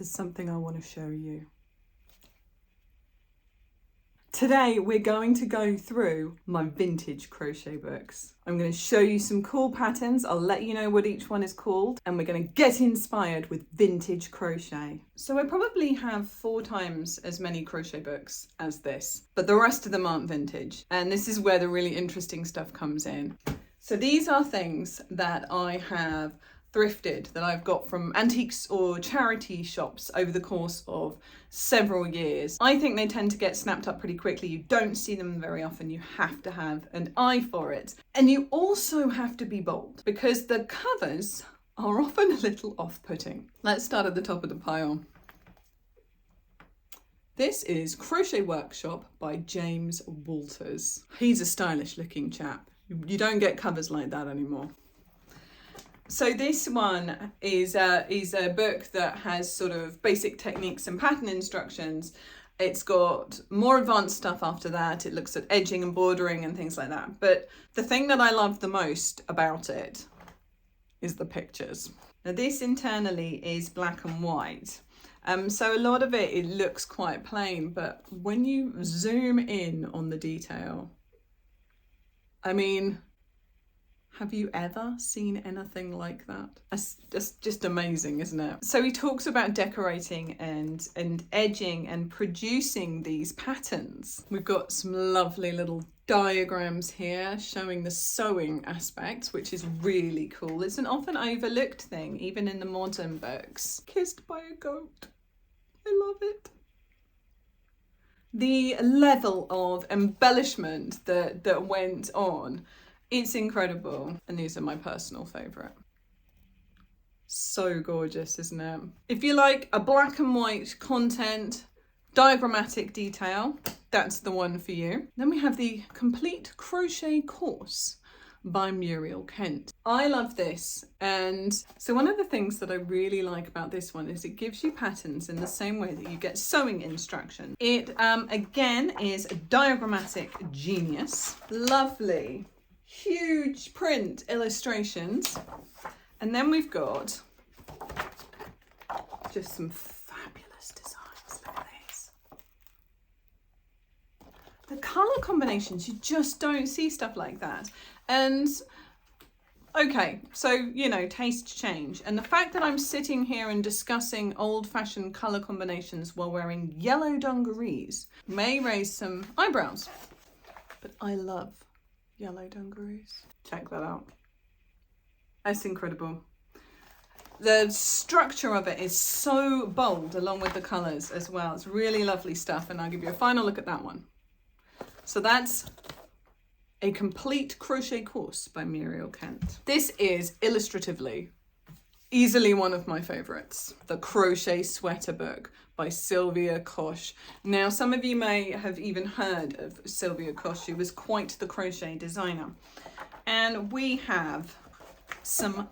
there's something I want to show you. Today we're going to go through my vintage crochet books. I'm going to show you some cool patterns, I'll let you know what each one is called, and we're going to get inspired with vintage crochet. So I probably have 4 times as many crochet books as this, but the rest of them aren't vintage. And this is where the really interesting stuff comes in. So these are things that I have thrifted, that I've got from antiques or charity shops over the course of several years. I think they tend to get snapped up pretty quickly. You don't see them very often. You have to have an eye for it. And you also have to be bold because the covers are often a little off-putting. Let's start at the top of the pile. This is Crochet Workshop by James Walters. He's a stylish looking chap. You don't get covers like that anymore. So this one is a book that has sort of basic techniques and pattern instructions. It's got more advanced stuff after that. It looks at edging and bordering and things like that. But the thing that I love the most about it is the pictures. Now this internally is black and white. So a lot of it looks quite plain, but when you zoom in on the detail, I mean, have you ever seen anything like that? That's just amazing, isn't it? So he talks about decorating and edging and producing these patterns. We've got some lovely little diagrams here showing the sewing aspects, which is really cool. It's an often overlooked thing, even in the modern books. Kissed by a goat. I love it. The level of embellishment that went on, it's incredible. And these are my personal favourite. So gorgeous, isn't it? If you like a black and white content, diagrammatic detail, that's the one for you. Then we have the Complete Crochet Course by Muriel Kent. I love this, and so one of the things that I really like about this one is it gives you patterns in the same way that you get sewing instruction. It again is a diagrammatic genius. Lovely, huge print illustrations, and then we've got just some fabulous designs. Look at these. The colour combinations, you just don't see stuff like that. And okay, so, you know, tastes change. And the fact that I'm sitting here and discussing old-fashioned colour combinations while wearing yellow dungarees may raise some eyebrows. But I love yellow dungarees. Check that out. That's incredible. The structure of it is so bold along with the colours as well. It's really lovely stuff, and I'll give you a final look at that one. So that's A Complete Crochet Course by Muriel Kent. This is illustratively easily one of my favourites. The Crochet Sweater Book by Sylvia Koch. Now, some of you may have even heard of Sylvia Koch. She was quite the crochet designer. And we have some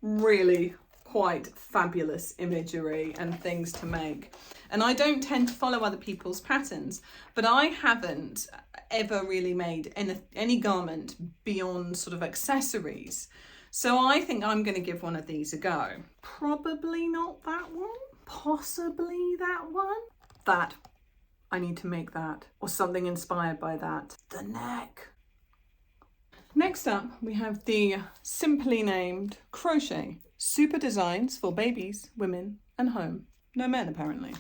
really quite fabulous imagery and things to make. And I don't tend to follow other people's patterns, but I haven't ever really made any garment beyond sort of accessories. So I think I'm going to give one of these a go. Probably not that one. Possibly that one. That. I need to make that. Or something inspired by that. The neck. Next up, we have the simply named Crochet Super Designs for Babies, Women and Home. No men, apparently.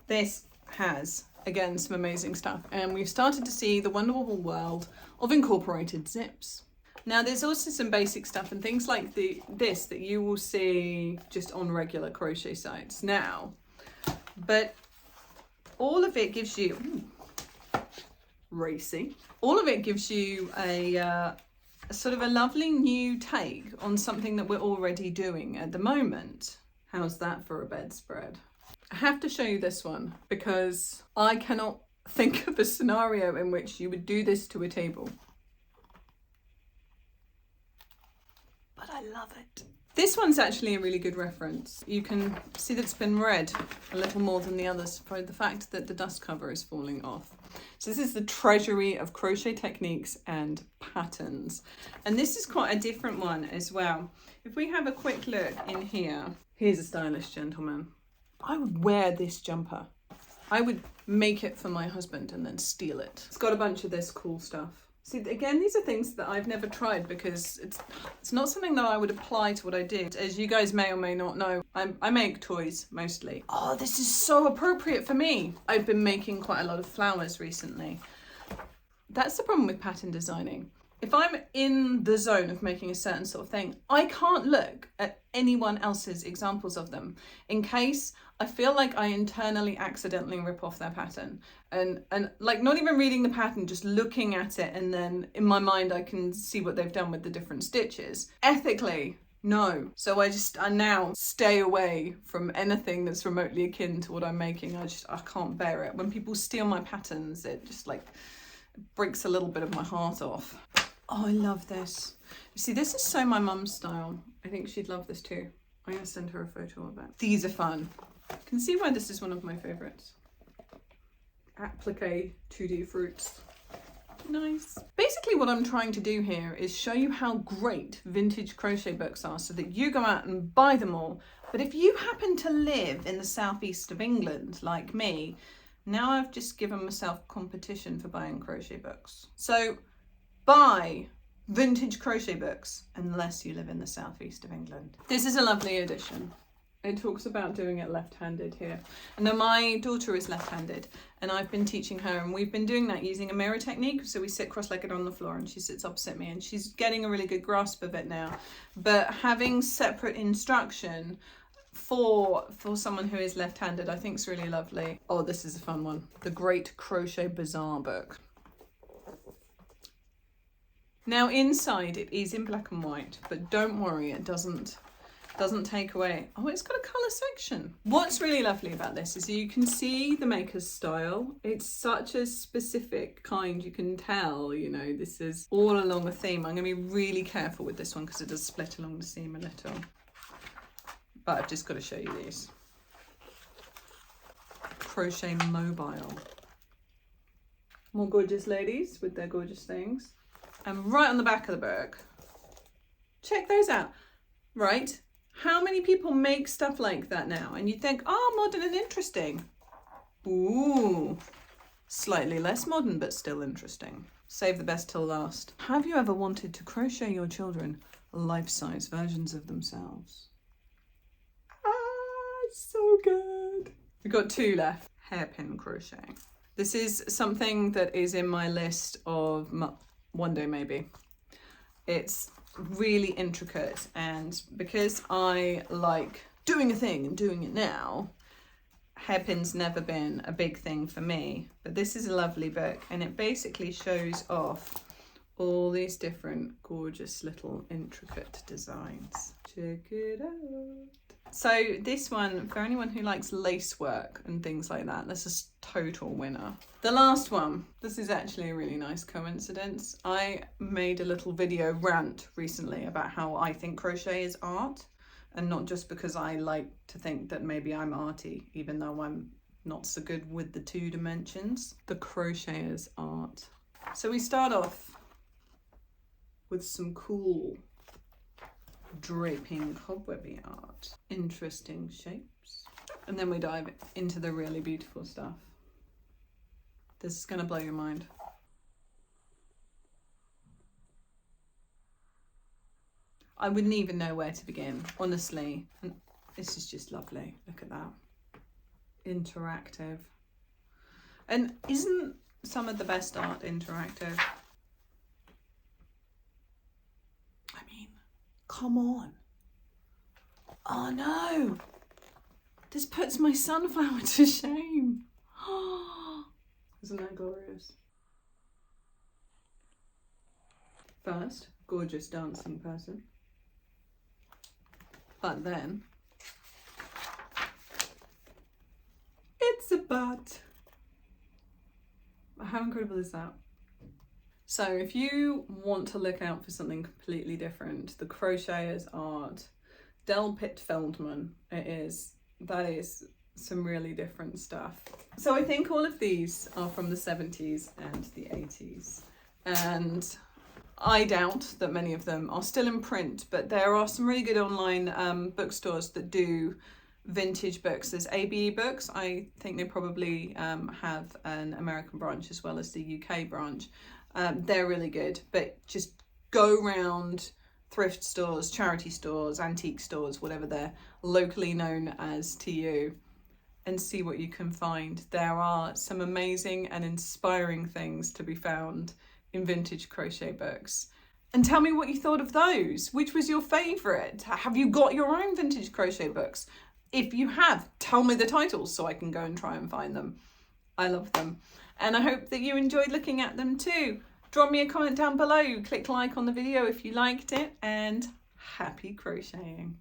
This has, again, some amazing stuff. And we've started to see the wonderful world of incorporated zips. Now, there's also some basic stuff and things like this that you will see just on regular crochet sites now. But all of it gives you, racy, all of it gives you a sort of a lovely new take on something that we're already doing at the moment. How's that for a bedspread? I have to show you this one because I cannot think of a scenario in which you would do this to a table. But I love it. This one's actually a really good reference. You can see that it's been read a little more than the others by the fact that the dust cover is falling off. So this is the Treasury of Crochet Techniques and Patterns. And this is quite a different one as well. If we have a quick look in here, here's a stylish gentleman. I would wear this jumper. I would make it for my husband and then steal it. It's got a bunch of this cool stuff. See, again, these are things that I've never tried because it's not something that I would apply to what I do. As you guys may or may not know, I make toys mostly. Oh, this is so appropriate for me. I've been making quite a lot of flowers recently. That's the problem with pattern designing. If I'm in the zone of making a certain sort of thing, I can't look at anyone else's examples of them in case I feel like I internally accidentally rip off their pattern. And like not even reading the pattern, just looking at it, and then in my mind I can see what they've done with the different stitches. Ethically, no. So I now stay away from anything that's remotely akin to what I'm making. I can't bear it. When people steal my patterns, it just like breaks a little bit of my heart off. Oh, I love this. You see, this is so my mum's style. I think she'd love this too. I'm going to send her a photo of it. These are fun. You can see why this is one of my favourites. Applique 2D fruits. Nice. Basically what I'm trying to do here is show you how great vintage crochet books are so that you go out and buy them all. But if you happen to live in the southeast of England, like me, now I've just given myself competition for buying crochet books. So buy vintage crochet books unless you live in the southeast of England. This is a lovely edition. It talks about doing it left-handed here. And now my daughter is left-handed and I've been teaching her, and we've been doing that using a mirror technique. So we sit cross-legged on the floor and she sits opposite me and she's getting a really good grasp of it now. But having separate instruction for someone who is left-handed, I think is really lovely. Oh, this is a fun one. The Great Crochet Bazaar book. Now inside it is in black and white, but don't worry, it doesn't take away. Oh, it's got a colour section. What's really lovely about this is you can see the maker's style. It's such a specific kind, you can tell, you know, this is all along a theme. I'm going to be really careful with this one because it does split along the seam a little. But I've just got to show you these. Crochet Mobile. More gorgeous ladies with their gorgeous things. And right on the back of the book, check those out. Right, how many people make stuff like that now? And you think, oh, modern and interesting. Ooh, slightly less modern, but still interesting. Save the best till last. Have you ever wanted to crochet your children life-size versions of themselves? Ah, so good. We've got two left. Hairpin crochet. This is something that is in my list of one day maybe. It's really intricate, and because I like doing a thing and doing it now, hairpin's never been a big thing for me. But this is a lovely book and it basically shows off all these different gorgeous little intricate designs. Check it out. So this one, for anyone who likes lace work and things like that, this is total winner. The last one, this is actually a really nice coincidence. I made a little video rant recently about how I think crochet is art, and not just because I like to think that maybe I'm arty, even though I'm not so good with the 2 dimensions. The crocheter's art. So we start off with some cool draping cobwebby art, interesting shapes, and then we dive into the really beautiful stuff. This is going to blow your mind. I wouldn't even know where to begin, honestly. And this is just lovely. Look at that. Interactive. And isn't some of the best art interactive? Come on. Oh no. This puts my sunflower to shame. Isn't that glorious? First, gorgeous dancing person. But then, it's a butt. How incredible is that? So if you want to look out for something completely different, the Crocheters art, Del Pitt Feldman, that is some really different stuff. So I think all of these are from the 70s and the 80s. And I doubt that many of them are still in print, but there are some really good online bookstores that do vintage books. There's ABE Books. I think they probably have an American branch as well as the UK branch. They're really good, but just go round thrift stores, charity stores, antique stores, whatever they're locally known as to you, and see what you can find. There are some amazing and inspiring things to be found in vintage crochet books. And tell me what you thought of those. Which was your favourite? Have you got your own vintage crochet books? If you have, tell me the titles so I can go and try and find them. I love them. And I hope that you enjoyed looking at them too. Drop me a comment down below. Click like on the video if you liked it, and happy crocheting.